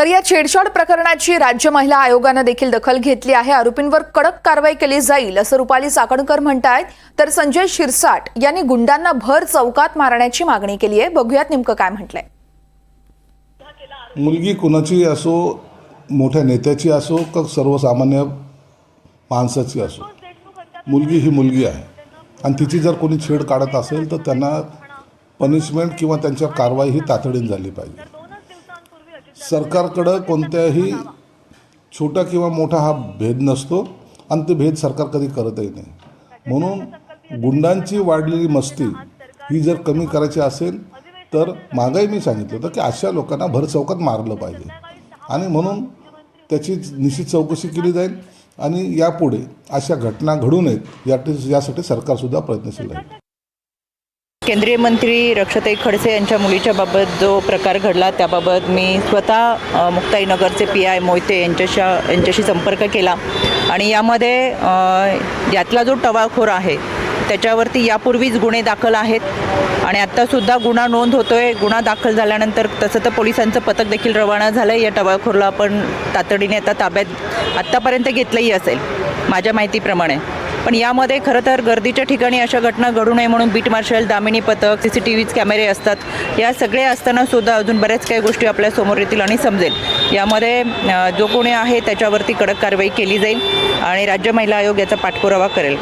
तर या छेडछाड प्रकरणाची राज्य महिला आयोगाने देखील दखल घेतली आहे। आरोपींवर कडक कारवाई केली जाईल असं रुपाली चाकणकर म्हणतात। तर संजय शिरसाट यांनी गुंडांना भर चौकात मारण्याची मागणी केली आहे। बघूयात नेमकं काय म्हटलंय। मुलगी कुणाची असो, मोठ्या नेत्याची असो का सर्वसामान्य माणसाची असो, मुलगी ही मुलगी आहे आणि तिची जर कोणी छेड काढत असेल तर त्यांना पनिशमेंट किंवा त्यांच्यावर कारवाई ही तातडीने झाली पाहिजे। सरकारकडे कोणत्याही छोटा किंवा मोठा हा भेद नसतो आणि ते भेद सरकार कधी करतही नाही। म्हणून गुंडांची वाढलेली मस्ती ही जर कमी करायची असेल तर मागही मी सांगितलं होतं की अशा लोकांना भर चौकात मारलं पाहिजे आणि म्हणून त्याची निश्चित चौकशी केली जाईल आणि यापुढे अशा घटना घडू नयेत यासाठी सरकारसुद्धा प्रयत्नशील आहे। केंद्रीय मंत्री रक्षाताई खडसे यांच्या मुलीच्या बाबत जो प्रकार घडला त्याबाबत मी स्वतः मुक्ताईनगरचे PI मोहिते यांच्याशी संपर्क केला आणि यामध्ये यातला जो टवाळखोर आहे त्याच्यावरती यापूर्वीच गुन्हे दाखल आहेत आणि आत्तासुद्धा गुन्हा नोंद होतोय। गुन्हा दाखल झाल्यानंतर तसं तर पोलिसांचं पथक देखील रवाना झालं आहे। या टवाळखोरला आपण तातडीने आता ताब्यात आत्तापर्यंत घेतलंही असेल माझ्या माहितीप्रमाणे। पण यामध्ये खरं तर गर्दीच्या ठिकाणी अशा घटना घडू नये म्हणून बीट मार्शल, दामिनी पथक, CCTV कॅमेरे असतात। या सगळ्या असतानासुद्धा अजून बऱ्याच काही गोष्टी आपल्यासमोर येतील आणि समजेल। यामध्ये जो कोणी आहे त्याच्यावरती कडक कारवाई केली जाईल आणि राज्य महिला आयोग याचा पाठपुरावा करेल।